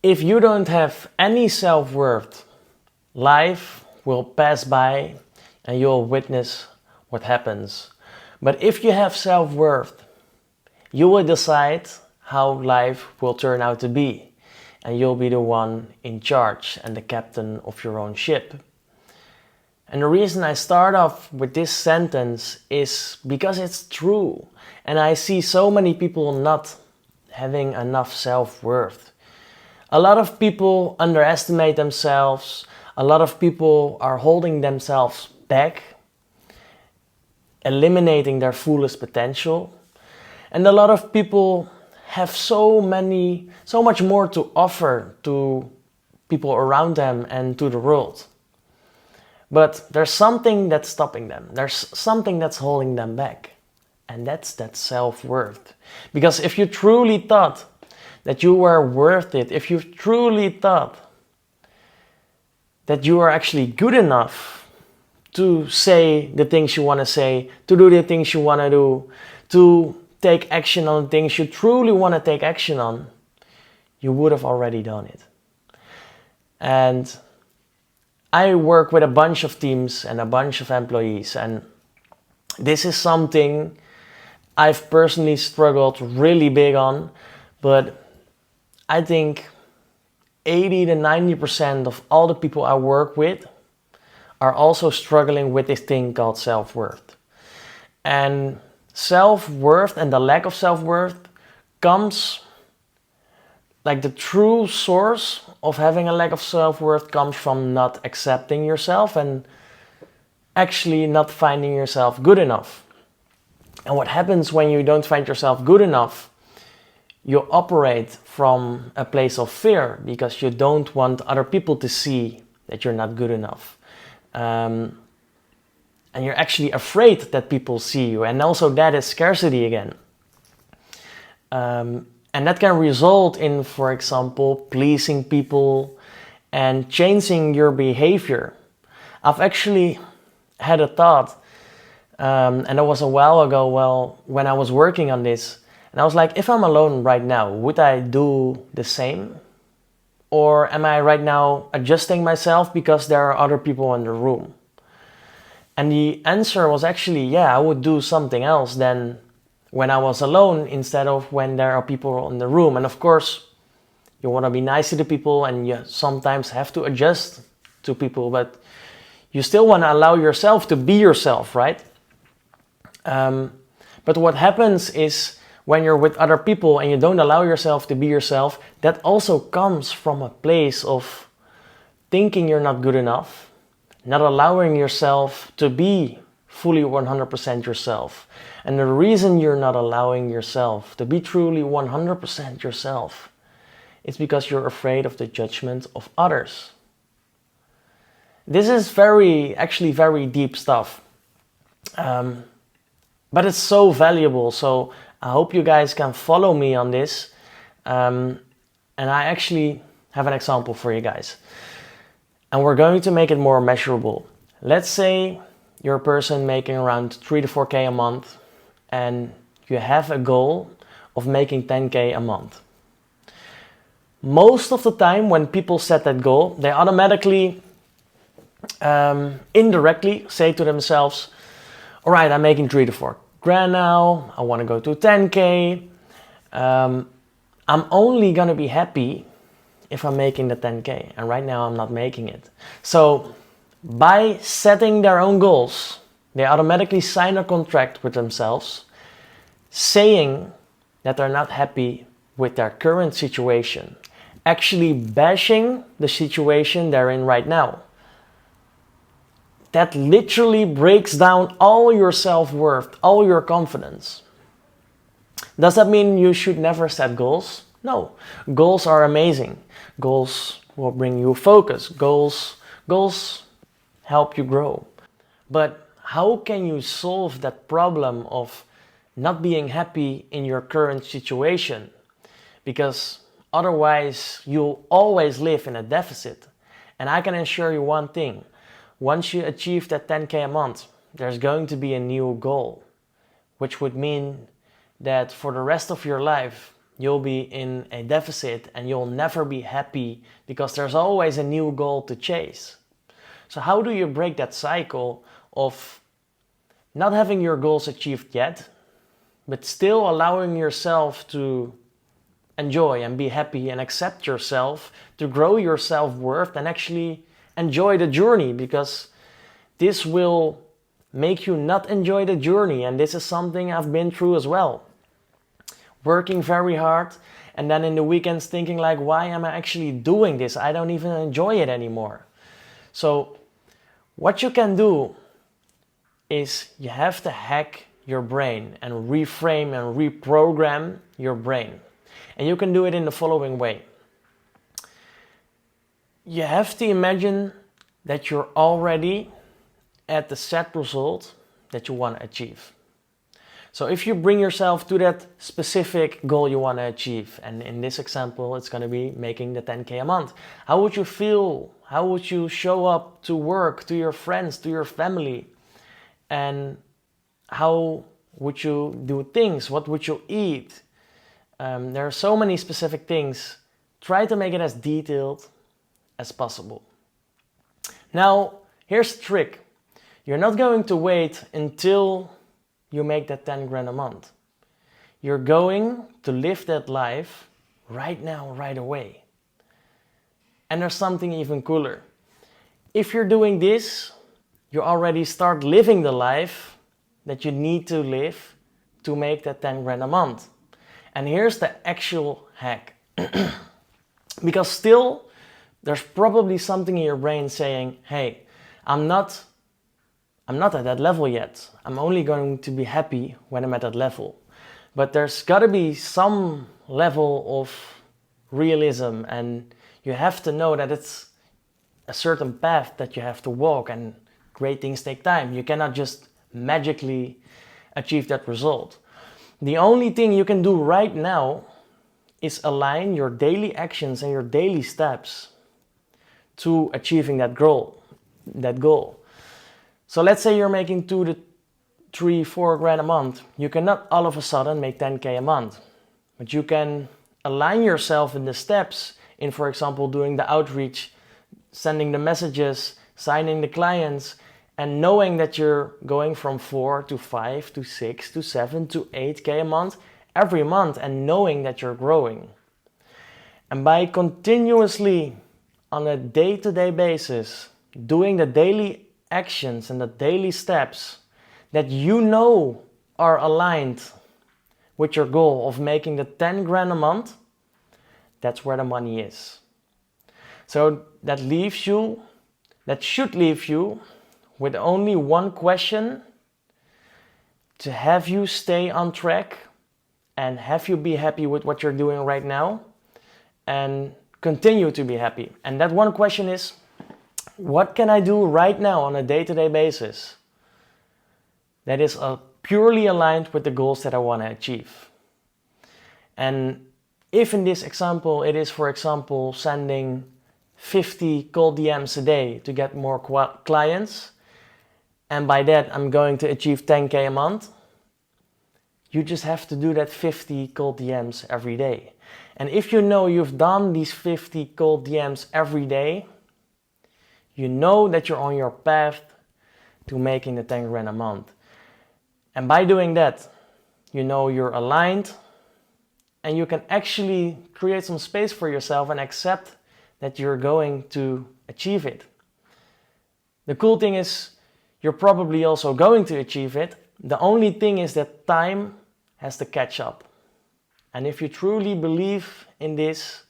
If you don't have any self-worth, life will pass by and you'll witness what happens. But if you have self-worth, you will decide how life will turn out to be. And you'll be the one in charge and the captain of your own ship. And the reason I start off with this sentence is because it's true. And I see so many people not having enough self-worth. A lot of people underestimate themselves. A lot of people are holding themselves back, eliminating their fullest potential. And a lot of people have so much more to offer to people around them and to the world. But there's something that's stopping them. There's something that's holding them back. And that's that self-worth. Because if you truly thought that you were worth it, if you truly thought that you are actually good enough to say the things you want to say, to do the things you want to do, to take action on things you truly want to take action on, you would have already done it. And I work with a bunch of teams and a bunch of employees, and this is something I've personally struggled really big on, but I think 80 to 90% of all the people I work with are also struggling with this thing called self-worth. And self-worth and the lack of self-worth comes, like the true source of having a lack of self-worth comes from not accepting yourself and actually not finding yourself good enough. And what happens when you don't find yourself good enough? You operate from a place of fear because you don't want other people to see that you're not good enough. And you're actually afraid that people see you. And also that is scarcity again. And that can result in, for example, pleasing people and changing your behavior. I've actually had a thought, and that was a while ago, when I was working on this. And I was like, if I'm alone right now, would I do the same? Or am I right now adjusting myself because there are other people in the room? And the answer was actually, yeah, I would do something else than when I was alone instead of when there are people in the room. And of course, you want to be nice to the people and you sometimes have to adjust to people, but you still want to allow yourself to be yourself, right? But what happens is, when you're with other people and you don't allow yourself to be yourself, that also comes from a place of thinking you're not good enough, not allowing yourself to be fully 100% yourself. And the reason you're not allowing yourself to be truly 100% yourself is because you're afraid of the judgment of others. This is actually very deep stuff. But it's so valuable. So I hope you guys can follow me on this. And I actually have an example for you guys. And we're going to make it more measurable. Let's say you're a person making around 3 to 4K a month and you have a goal of making 10K a month. Most of the time when people set that goal, they automatically, indirectly say to themselves, all right, I'm making 3 to 4 grand now, I want to go to 10K. I'm only going to be happy if I'm making the 10K. And right now I'm not making it. So by setting their own goals, they automatically sign a contract with themselves saying that they're not happy with their current situation, actually bashing the situation they're in right now. That literally breaks down all your self-worth, all your confidence. Does that mean you should never set goals? No. Goals are amazing. Goals will bring you focus. Goals help you grow. But how can you solve that problem of not being happy in your current situation? Because otherwise you'll always live in a deficit. And I can assure you one thing. Once you achieve that 10K a month, there's going to be a new goal, which would mean that for the rest of your life, you'll be in a deficit and you'll never be happy because there's always a new goal to chase. So how do you break that cycle of not having your goals achieved yet, but still allowing yourself to enjoy and be happy and accept yourself, to grow your self-worth and actually enjoy the journey, because this will make you not enjoy the journey. And this is something I've been through as well. Working very hard and then in the weekends thinking like, why am I actually doing this? I don't even enjoy it anymore. So what you can do is you have to hack your brain and reframe and reprogram your brain. And you can do it in the following way. You have to imagine that you're already at the set result that you want to achieve. So if you bring yourself to that specific goal you want to achieve, and in this example it's going to be making the 10K a month, how would you feel? How would you show up to work, to your friends, to your family? And how would you do things? What would you eat? There are so many specific things. Try to make it as detailed as possible. Now, here's the trick. You're not going to wait until you make that 10 grand a month. You're going to live that life right now, right away. And there's something even cooler. If you're doing this, you already start living the life that you need to live to make that 10 grand a month. And here's the actual hack. Because still, there's probably something in your brain saying, hey, I'm not at that level yet. I'm only going to be happy when I'm at that level. But there's got to be some level of realism, and you have to know that it's a certain path that you have to walk, and great things take time. You cannot just magically achieve that result. The only thing you can do right now is align your daily actions and your daily steps to achieving that goal. So let's say you're making 2 to 3, 4 grand a month. You cannot all of a sudden make 10K a month, but you can align yourself in the steps in, for example, doing the outreach, sending the messages, signing the clients, and knowing that you're going from 4 to 5 to 6 to 7 to 8K a month every month, and knowing that you're growing. And by continuously on a day-to-day basis doing the daily actions and the daily steps that you know are aligned with your goal of making the 10 grand a month, that's where the money is. So that should leave you with only one question to have you stay on track and have you be happy with what you're doing right now and continue to be happy. And that one question is, what can I do right now on a day-to-day basis that is purely aligned with the goals that I want to achieve? And if in this example it is, for example, sending 50 cold DMs a day to get more clients, and by that I'm going to achieve 10K a month, you just have to do that 50 cold DMs every day. And if you know you've done these 50 cold DMs every day, you know that you're on your path to making the 10 grand a month. And by doing that, you know you're aligned, and you can actually create some space for yourself and accept that you're going to achieve it. The cool thing is, you're probably also going to achieve it. The only thing is that time has to catch up. And if you truly believe in this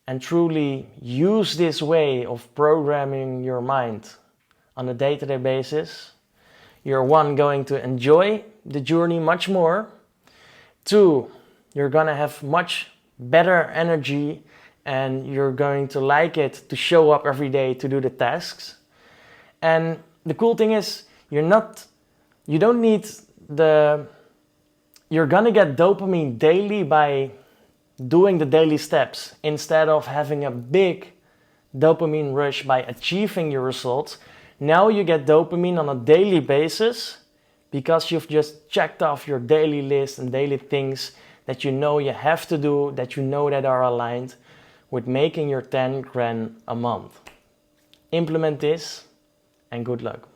and truly use this way of programming your mind on a day-to-day basis, you're one, going to enjoy the journey much more. 2, you're gonna have much better energy and you're going to like it to show up every day to do the tasks. And the cool thing is, you're gonna get dopamine daily by doing the daily steps instead of having a big dopamine rush by achieving your results. Now you get dopamine on a daily basis because you've just checked off your daily list and daily things that you know you have to do, that you know that are aligned with making your 10 grand a month. Implement this and good luck.